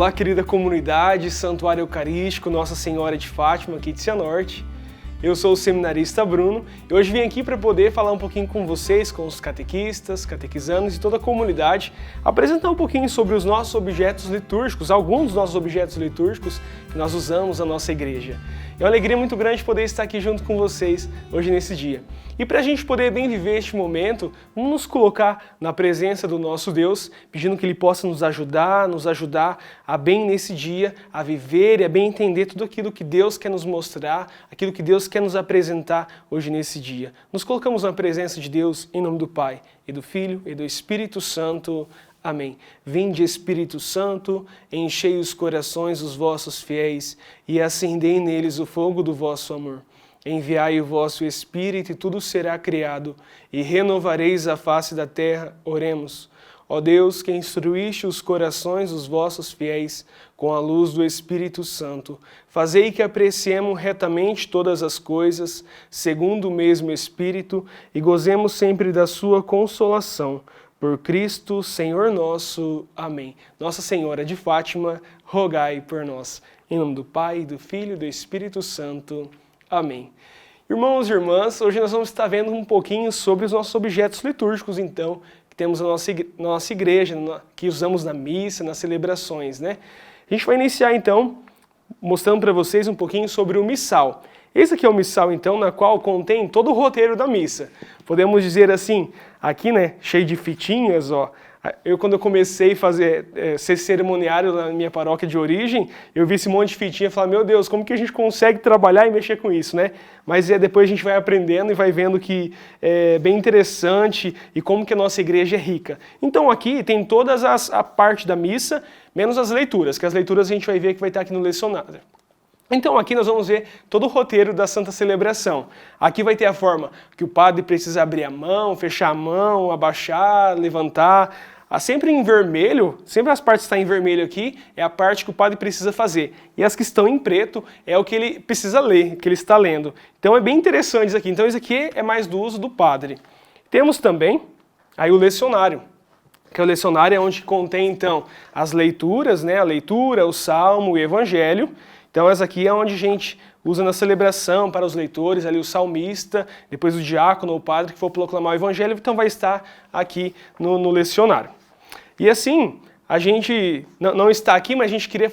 Olá, querida comunidade, Santuário Eucarístico Nossa Senhora de Fátima, aqui de Cianorte. Eu sou o seminarista Bruno e hoje vim aqui para poder falar um pouquinho com vocês, com os catequistas, catequizandos e toda a comunidade, apresentar um pouquinho sobre os nossos objetos litúrgicos, alguns dos nossos objetos litúrgicos que nós usamos na nossa igreja. É uma alegria muito grande poder estar aqui junto com vocês hoje nesse dia. E para a gente poder bem viver este momento, vamos nos colocar na presença do nosso Deus, pedindo que Ele possa nos ajudar a bem nesse dia, a viver e a bem entender tudo aquilo que Deus quer nos mostrar, aquilo que Deus quer nos apresentar hoje nesse dia. Nos colocamos na presença de Deus em nome do Pai, e do Filho e do Espírito Santo. Amém. Vinde, Espírito Santo, enchei os corações dos vossos fiéis e acendei neles o fogo do vosso amor. Enviai o vosso Espírito e tudo será criado, e renovareis a face da terra. Oremos. Ó Deus, que instruíste os corações dos vossos fiéis com a luz do Espírito Santo, fazei que apreciemos retamente todas as coisas, segundo o mesmo Espírito, e gozemos sempre da sua consolação. Por Cristo, Senhor nosso. Amém. Nossa Senhora de Fátima, rogai por nós. Em nome do Pai, do Filho e do Espírito Santo. Amém. Irmãos e irmãs, hoje nós vamos estar vendo um pouquinho sobre os nossos objetos litúrgicos, então, que temos na nossa igreja, que usamos na missa, nas celebrações, né? A gente vai iniciar, então, mostrando para vocês um pouquinho sobre o missal. Esse aqui é o missal, então, na qual contém todo o roteiro da missa. Podemos dizer assim, aqui, né, cheio de fitinhas, ó. Quando eu comecei a ser cerimoniário na minha paróquia de origem, eu vi esse monte de fitinha e falei, meu Deus, como que a gente consegue trabalhar e mexer com isso, né? Mas depois a gente vai aprendendo e vai vendo que é bem interessante e como que a nossa igreja é rica. Então aqui tem todas a parte da missa, menos as leituras, que as leituras a gente vai ver que vai estar aqui no lecionário. Então aqui nós vamos ver todo o roteiro da Santa Celebração. Aqui vai ter a forma que o padre precisa abrir a mão, fechar a mão, abaixar, levantar. Sempre em vermelho, sempre as partes que estão em vermelho aqui, é a parte que o padre precisa fazer. E as que estão em preto é o que ele precisa ler, que ele está lendo. Então é bem interessante isso aqui. Então isso aqui é mais do uso do padre. Temos também aí o lecionário, que o lecionário é onde contém então as leituras, né? A leitura, o salmo, o evangelho. Então essa aqui é onde a gente usa na celebração para os leitores, ali o salmista, depois o diácono ou o padre que for proclamar o evangelho, então vai estar aqui no lecionário. E assim, a gente não está aqui, mas a gente queria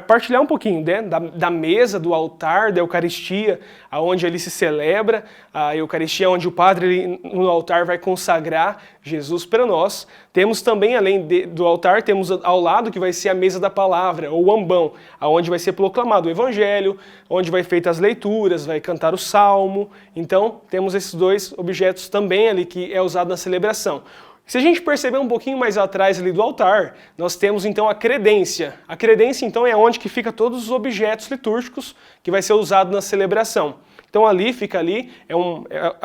partilhar um pouquinho, né, da mesa, do altar, da Eucaristia, onde ali se celebra a Eucaristia, onde o padre no altar vai consagrar Jesus para nós. Temos também, além do altar, temos ao lado que vai ser a mesa da palavra, ou o ambão, onde vai ser proclamado o Evangelho, onde vai feitas as leituras, vai cantar o salmo. Então, temos esses dois objetos também ali que é usado na celebração. Se a gente perceber um pouquinho mais atrás ali do altar, nós temos então a credência. A credência então é onde que fica todos os objetos litúrgicos que vai ser usado na celebração. Então ali fica é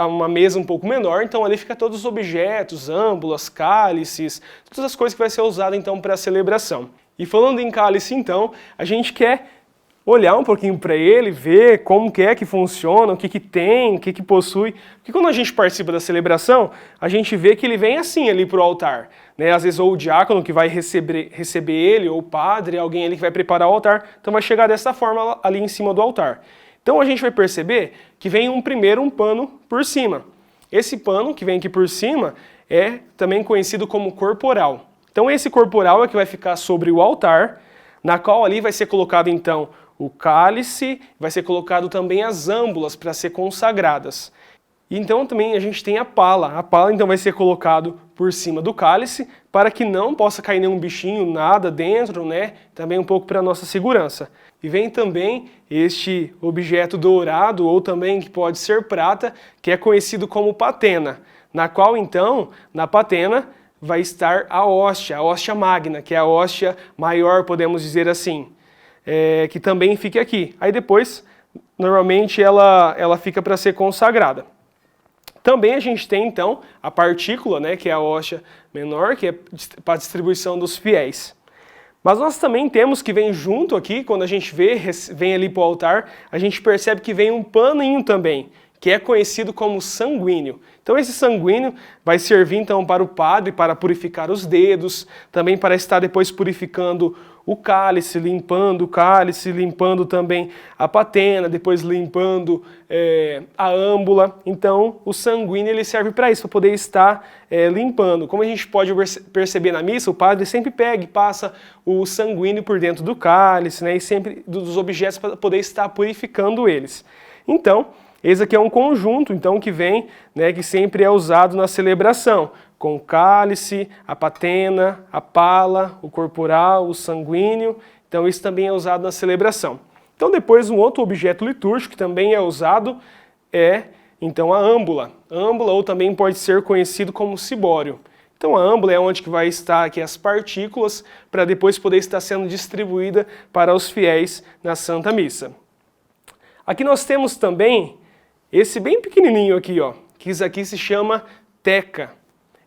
uma mesa um pouco menor, então ali fica todos os objetos, âmbulas, cálices, todas as coisas que vai ser usado então para a celebração. E falando em cálice então, a gente quer olhar um pouquinho para ele, ver como que é que funciona, o que que tem, o que que possui. Porque quando a gente participa da celebração, a gente vê que ele vem assim ali para o altar, né? Às vezes ou o diácono que vai receber ele, ou o padre, alguém ali que vai preparar o altar, então vai chegar dessa forma ali em cima do altar. Então a gente vai perceber que vem primeiro um pano por cima. Esse pano que vem aqui por cima é também conhecido como corporal. Então esse corporal é que vai ficar sobre o altar, na qual ali vai ser colocado então o cálice, vai ser colocado também as âmbulas para ser consagradas. E então também a gente tem a pala. A pala então vai ser colocado por cima do cálice para que não possa cair nenhum bichinho, nada dentro, né? Também um pouco para a nossa segurança. E vem também este objeto dourado, ou também que pode ser prata, que é conhecido como patena, na qual então, na patena, vai estar a hóstia magna, que é a hóstia maior, podemos dizer assim. Que também fica aqui. Aí depois, normalmente, ela fica para ser consagrada. Também a gente tem, então, a partícula, né, que é a hóstia menor, que é para a distribuição dos fiéis. Mas nós também temos que vem junto aqui, quando a gente vem ali para o altar, a gente percebe que vem um paninho também, que é conhecido como sanguíneo. Então esse sanguíneo vai servir então para o padre para purificar os dedos, também para estar depois purificando o cálice, limpando o cálice, limpando também a patena, depois limpando a âmbula. Então o sanguíneo ele serve para isso, para poder estar limpando. Como a gente pode perceber na missa, o padre sempre pega e passa o sanguíneo por dentro do cálice, né, e sempre dos objetos para poder estar purificando eles. Então, esse aqui é um conjunto, então, que vem, né, que sempre é usado na celebração, com o cálice, a patena, a pala, o corporal, o sanguíneo. Então, isso também é usado na celebração. Então, depois, um outro objeto litúrgico que também é usado é, então, a âmbula. Âmbula, ou também pode ser conhecido como cibório. Então, a âmbula é onde que vai estar aqui as partículas, para depois poder estar sendo distribuída para os fiéis na Santa Missa. Aqui nós temos também esse bem pequenininho aqui, ó, que isso aqui se chama teca.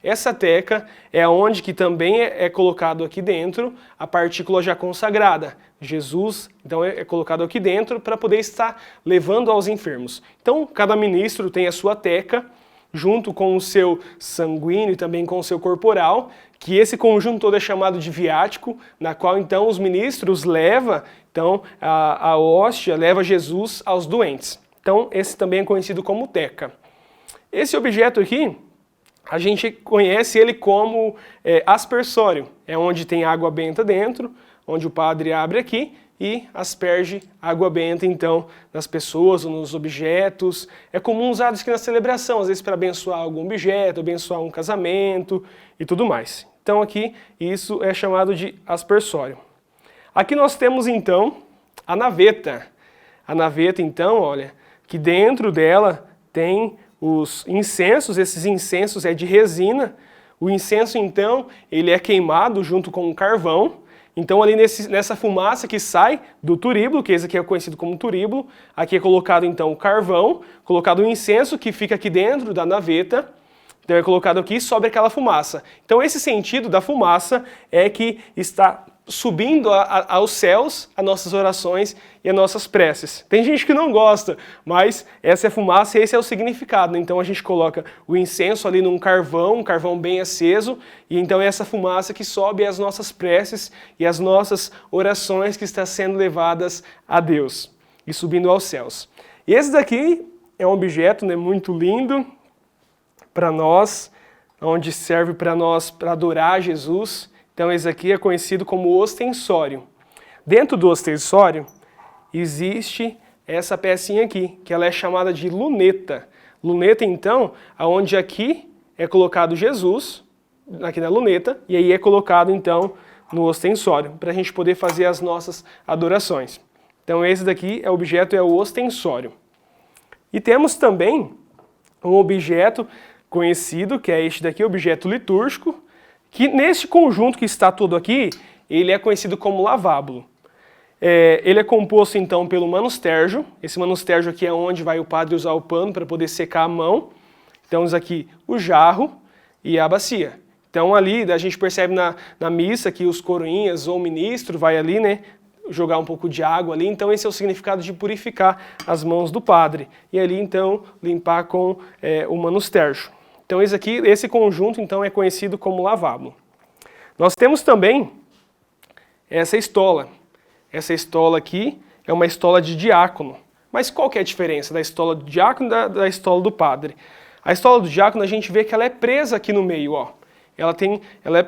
Essa teca é onde que também é colocado aqui dentro a partícula já consagrada. Jesus, então, é colocado aqui dentro para poder estar levando aos enfermos. Então, cada ministro tem a sua teca, junto com o seu sanguíneo e também com o seu corporal, que esse conjunto todo é chamado de viático, na qual então os ministros levam então, a hóstia, leva Jesus aos doentes. Então, esse também é conhecido como teca. Esse objeto aqui, a gente conhece ele como aspersório. É onde tem água benta dentro, onde o padre abre aqui e asperge água benta, então, nas pessoas ou nos objetos. É comum usar isso aqui na celebração, às vezes para abençoar algum objeto, abençoar um casamento e tudo mais. Então, aqui, isso é chamado de aspersório. Aqui nós temos, então, a naveta. A naveta, então, olha, que dentro dela tem os incensos, esses incensos é de resina. O incenso, então, ele é queimado junto com o carvão. Então, ali nessa fumaça que sai do turíbulo, que esse aqui é conhecido como turíbulo, aqui é colocado, então, o carvão, colocado o incenso que fica aqui dentro da naveta. Então, é colocado aqui e sobe aquela fumaça. Então, esse sentido da fumaça é que está subindo aos céus as nossas orações e as nossas preces. Tem gente que não gosta, mas essa é a fumaça e esse é o significado. Então a gente coloca o incenso ali num carvão, um carvão bem aceso, e então é essa fumaça que sobe as nossas preces e as nossas orações que estão sendo levadas a Deus e subindo aos céus. E esse daqui é um objeto, né, muito lindo para nós, onde serve para nós para adorar Jesus. Então esse aqui é conhecido como ostensório. Dentro do ostensório existe essa pecinha aqui, que ela é chamada de luneta. Luneta, então, aonde aqui é colocado Jesus, aqui na luneta, e aí é colocado, então, no ostensório, para a gente poder fazer as nossas adorações. Então esse daqui, o objeto é o ostensório. E temos também um objeto conhecido, que é este daqui, objeto litúrgico, que nesse conjunto que está todo aqui, ele é conhecido como lavábulo. Ele é composto então pelo manustérgio. Esse manustérgio aqui é onde vai o padre usar o pano para poder secar a mão. Temos aqui o jarro e a bacia. Então ali a gente percebe na missa que os coroinhas ou o ministro vai ali, né, jogar um pouco de água ali. Então esse é o significado de purificar as mãos do padre. E ali então limpar com o manustérgio. Então esse conjunto então é conhecido como lavábulo. Nós temos também essa estola. Essa estola aqui é uma estola de diácono. Mas qual que é a diferença da estola do diácono e da estola do padre? A estola do diácono a gente vê que ela é presa aqui no meio, ó. Ela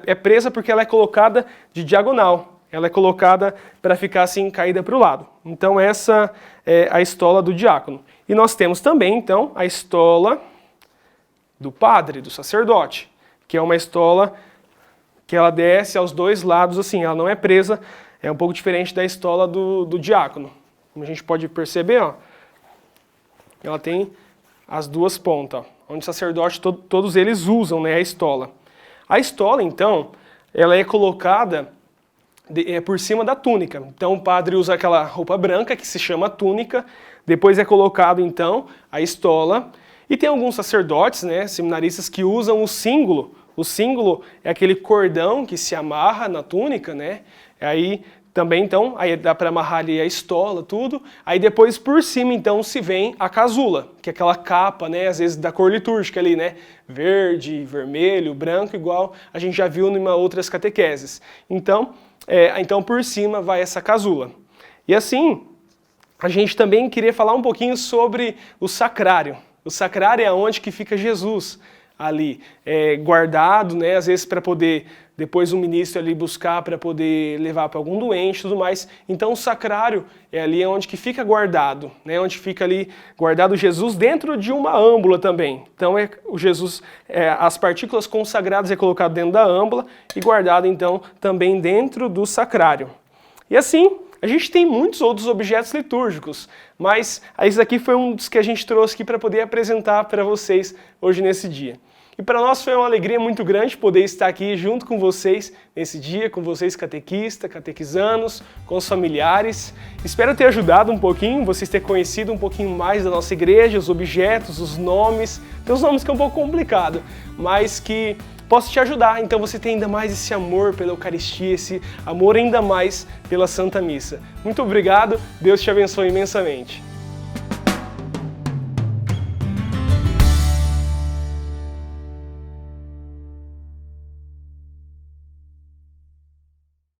é presa porque ela é colocada de diagonal. Ela é colocada para ficar assim caída para o lado. Então essa é a estola do diácono. E nós temos também então a estola do padre, do sacerdote, que é uma estola que ela desce aos dois lados assim, ela não é presa, é um pouco diferente da estola do diácono. Como a gente pode perceber, ó, ela tem as duas pontas, ó, onde o sacerdote, todos eles usam, né, a estola. A estola, então, ela é colocada por cima da túnica. Então o padre usa aquela roupa branca que se chama túnica, depois é colocado, então, a estola. E tem alguns sacerdotes, né, seminaristas, que usam o símbolo. O símbolo é aquele cordão que se amarra na túnica, né? Aí Também, então, aí dá para amarrar ali a estola, tudo. Aí depois, por cima, então, se vem a casula, que é aquela capa, né, às vezes da cor litúrgica ali, né? Verde, vermelho, branco, igual a gente já viu em outras catequeses. Então, por cima vai essa casula. E assim, a gente também queria falar um pouquinho sobre o sacrário. O sacrário é onde que fica Jesus ali, guardado, né, às vezes para poder depois o ministro ali buscar para poder levar para algum doente e tudo mais. Então o sacrário é ali onde que fica guardado, né, onde fica ali guardado Jesus dentro de uma âmbula também. Então o Jesus, as partículas consagradas é colocado dentro da âmbula e guardado então também dentro do sacrário. E assim, a gente tem muitos outros objetos litúrgicos, mas esse aqui foi um dos que a gente trouxe aqui para poder apresentar para vocês hoje nesse dia. E para nós foi uma alegria muito grande poder estar aqui junto com vocês nesse dia, com vocês catequistas, catequizanos, com os familiares. Espero ter ajudado um pouquinho, vocês terem conhecido um pouquinho mais da nossa igreja, os objetos, os nomes. Tem uns nomes que é um pouco complicado, mas que posso te ajudar, então você tem ainda mais esse amor pela Eucaristia, esse amor ainda mais pela Santa Missa. Muito obrigado, Deus te abençoe imensamente.